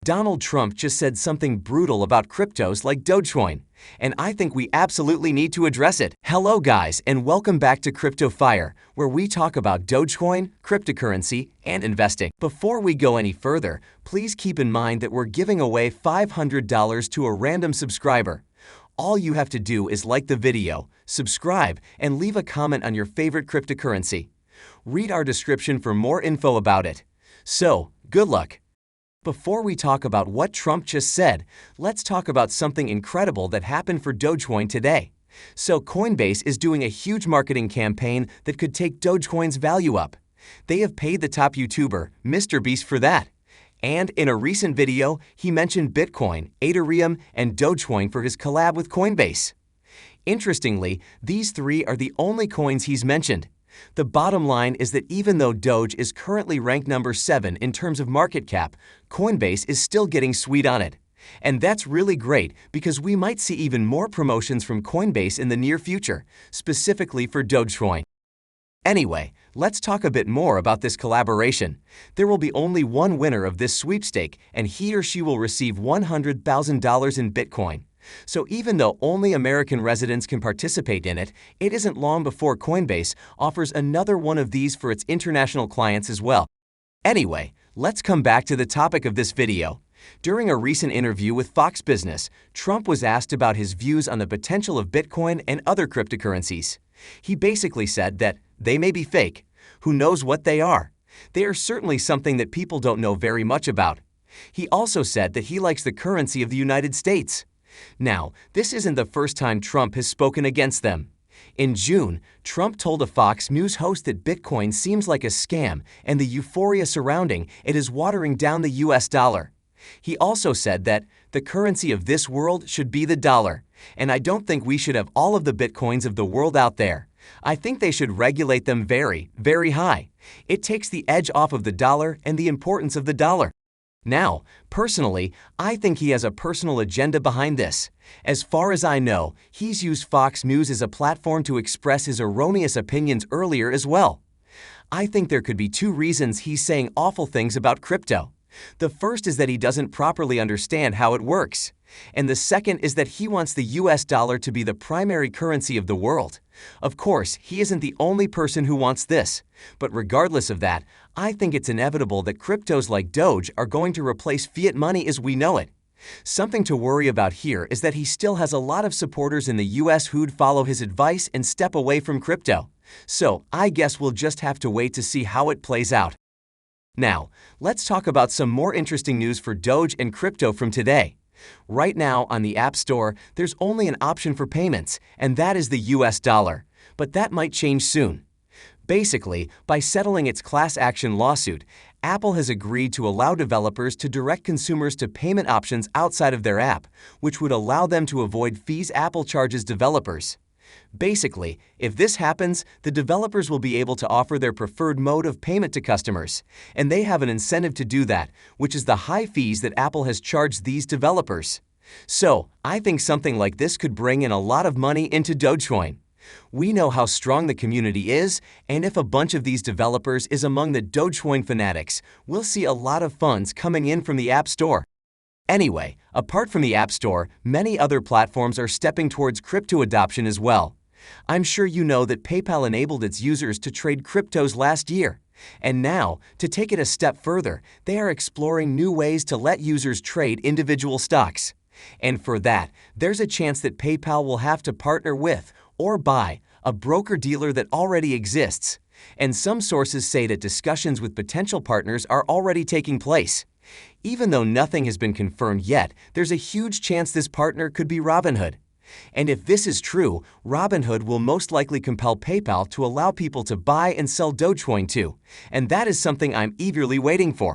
Donald Trump just said something brutal about cryptos like Dogecoin, and I think we absolutely need to address it. Hello guys, and welcome back to Crypto Fire, where we talk about Dogecoin, cryptocurrency, and investing. Before we go any further, please keep in mind that we're giving away $500 to a random subscriber. All you have to do is like the video, subscribe, and leave a comment on your favorite cryptocurrency. Read our description for more info about it. So, good luck! Before we talk about what Trump just said, let's talk about something incredible that happened for Dogecoin today. So Coinbase is doing a huge marketing campaign that could take Dogecoin's value up. They have paid the top YouTuber, MrBeast, for that. And in a recent video, he mentioned Bitcoin, Ethereum, and Dogecoin for his collab with Coinbase. Interestingly, these three are the only coins he's mentioned. The bottom line is that even though Doge is currently ranked number 7 in terms of market cap, Coinbase is still getting sweet on it. And that's really great because we might see even more promotions from Coinbase in the near future, specifically for Dogecoin. Anyway, let's talk a bit more about this collaboration. There will be only one winner of this sweepstake, and he or she will receive $100,000 in Bitcoin. So even though only American residents can participate in it, it isn't long before Coinbase offers another one of these for its international clients as well. Anyway, let's come back to the topic of this video. During a recent interview with Fox Business, Trump was asked about his views on the potential of Bitcoin and other cryptocurrencies. He basically said that they may be fake. Who knows what they are? They are certainly something that people don't know very much about. He also said that he likes the currency of the United States. Now, this isn't the first time Trump has spoken against them. In June, Trump told a Fox News host that Bitcoin seems like a scam and the euphoria surrounding it is watering down the US dollar. He also said that the currency of this world should be the dollar, and I don't think we should have all of the Bitcoins of the world out there. I think they should regulate them very, very high. It takes the edge off of the dollar and the importance of the dollar. Now, personally, I think he has a personal agenda behind this. As far as I know, he's used Fox News as a platform to express his erroneous opinions earlier as well. I think there could be two reasons he's saying awful things about crypto. The first is that he doesn't properly understand how it works. And the second is that he wants the US dollar to be the primary currency of the world. Of course, he isn't the only person who wants this. But regardless of that, I think it's inevitable that cryptos like Doge are going to replace fiat money as we know it. Something to worry about here is that he still has a lot of supporters in the US who'd follow his advice and step away from crypto. So I guess we'll just have to wait to see how it plays out. Now, let's talk about some more interesting news for Doge and crypto from today. Right now, on the App Store, there's only an option for payments, and that is the US dollar. But that might change soon. Basically, by settling its class action lawsuit, Apple has agreed to allow developers to direct consumers to payment options outside of their app, which would allow them to avoid fees Apple charges developers. Basically, if this happens, the developers will be able to offer their preferred mode of payment to customers, and they have an incentive to do that, which is the high fees that Apple has charged these developers. So, I think something like this could bring in a lot of money into Dogecoin. We know how strong the community is, and if a bunch of these developers is among the Dogecoin fanatics, we'll see a lot of funds coming in from the App Store. Anyway, apart from the App Store, many other platforms are stepping towards crypto adoption as well. I'm sure you know that PayPal enabled its users to trade cryptos last year. And now, to take it a step further, they are exploring new ways to let users trade individual stocks. And for that, there's a chance that PayPal will have to partner with or buy a broker-dealer that already exists. And some sources say that discussions with potential partners are already taking place. Even though nothing has been confirmed yet, there's a huge chance this partner could be Robinhood. And if this is true, Robinhood will most likely compel PayPal to allow people to buy and sell Dogecoin too, and that is something I'm eagerly waiting for.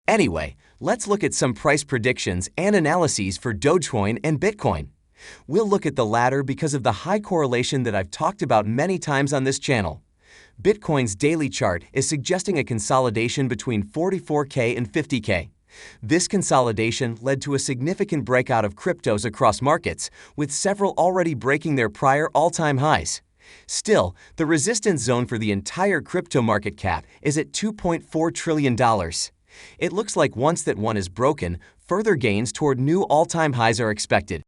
Anyway, let's look at some price predictions and analyses for Dogecoin and Bitcoin. We'll look at the latter because of the high correlation that I've talked about many times on this channel. Bitcoin's daily chart is suggesting a consolidation between 44K and 50K. This consolidation led to a significant breakout of cryptos across markets, with several already breaking their prior all-time highs. Still, the resistance zone for the entire crypto market cap is at $2.4 trillion. It looks like once that one is broken, further gains toward new all-time highs are expected.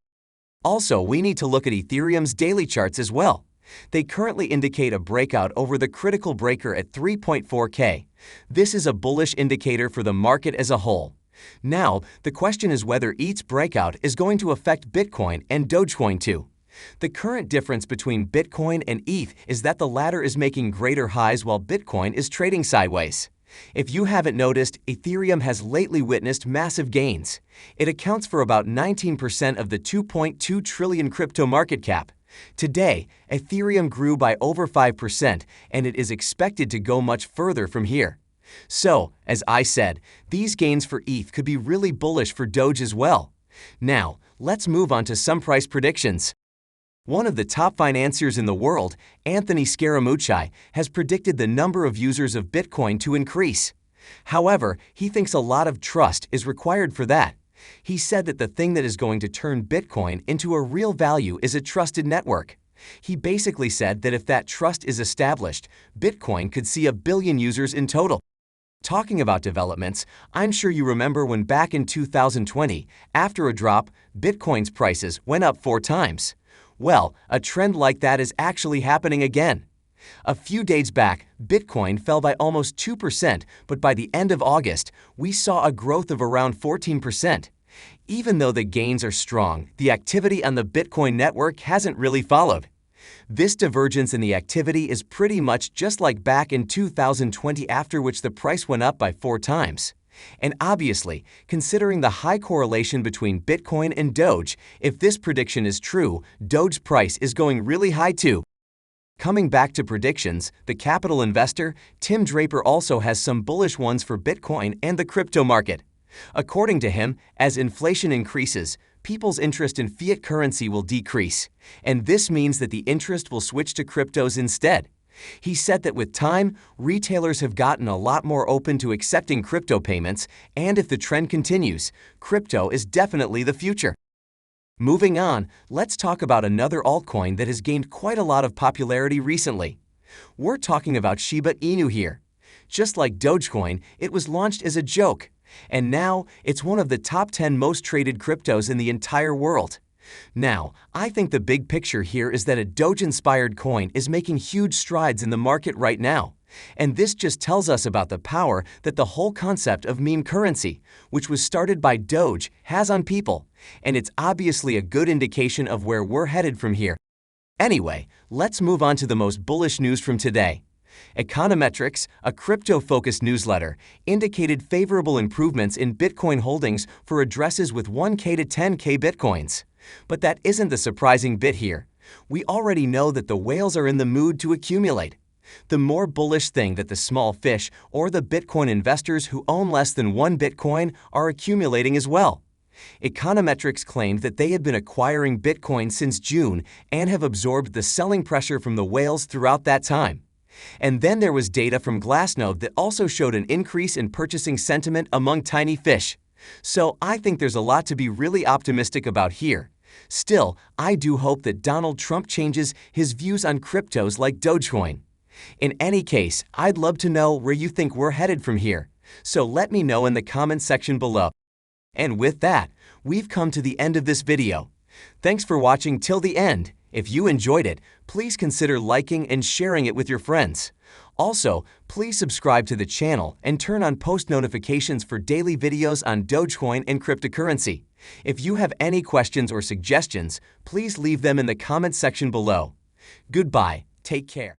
Also, we need to look at Ethereum's daily charts as well. They currently indicate a breakout over the critical breaker at 3.4K. This is a bullish indicator for the market as a whole. Now, the question is whether ETH's breakout is going to affect Bitcoin and Dogecoin too. The current difference between Bitcoin and ETH is that the latter is making greater highs while Bitcoin is trading sideways. If you haven't noticed, Ethereum has lately witnessed massive gains. It accounts for about 19% of the 2.2 trillion crypto market cap. Today, Ethereum grew by over 5%, and it is expected to go much further from here. So, as I said, these gains for ETH could be really bullish for Doge as well. Now, let's move on to some price predictions. One of the top financiers in the world, Anthony Scaramucci, has predicted the number of users of Bitcoin to increase. However, he thinks a lot of trust is required for that. He said that the thing that is going to turn Bitcoin into a real value is a trusted network. He basically said that if that trust is established, Bitcoin could see 1 billion users in total. Talking about developments, I'm sure you remember when back in 2020, after a drop, Bitcoin's prices went up 4 times. Well, a trend like that is actually happening again. A few days back, Bitcoin fell by almost 2%, but by the end of August, we saw a growth of around 14%. Even though the gains are strong, the activity on the Bitcoin network hasn't really followed. This divergence in the activity is pretty much just like back in 2020, after which the price went up by 4 times. And obviously, considering the high correlation between Bitcoin and Doge, if this prediction is true, Doge's price is going really high too. Coming back to predictions, the capital investor, Tim Draper, also has some bullish ones for Bitcoin and the crypto market. According to him, as inflation increases, people's interest in fiat currency will decrease, and this means that the interest will switch to cryptos instead. He said that with time, retailers have gotten a lot more open to accepting crypto payments, and if the trend continues, crypto is definitely the future. Moving on, let's talk about another altcoin that has gained quite a lot of popularity recently. We're talking about Shiba Inu here. Just like Dogecoin, it was launched as a joke, and now it's one of the top 10 most traded cryptos in the entire world. Now, I think the big picture here is that a Doge-inspired coin is making huge strides in the market right now. And this just tells us about the power that the whole concept of meme currency, which was started by Doge, has on people. And it's obviously a good indication of where we're headed from here. Anyway, let's move on to the most bullish news from today. Econometrics, a crypto-focused newsletter, indicated favorable improvements in Bitcoin holdings for addresses with 1K to 10K Bitcoins. But that isn't the surprising bit here. We already know that the whales are in the mood to accumulate. The more bullish thing that the small fish or the Bitcoin investors who own less than 1 Bitcoin are accumulating as well. Econometrics claimed that they had been acquiring Bitcoin since June and have absorbed the selling pressure from the whales throughout that time. And then there was data from Glassnode that also showed an increase in purchasing sentiment among tiny fish. So I think there's a lot to be really optimistic about here. Still, I do hope that Donald Trump changes his views on cryptos like Dogecoin. In any case, I'd love to know where you think we're headed from here. So let me know in the comments section below. And with that, we've come to the end of this video. Thanks for watching till the end. If you enjoyed it, please consider liking and sharing it with your friends. Also, please subscribe to the channel and turn on post notifications for daily videos on Dogecoin and cryptocurrency. If you have any questions or suggestions, please leave them in the comments section below. Goodbye. Take care.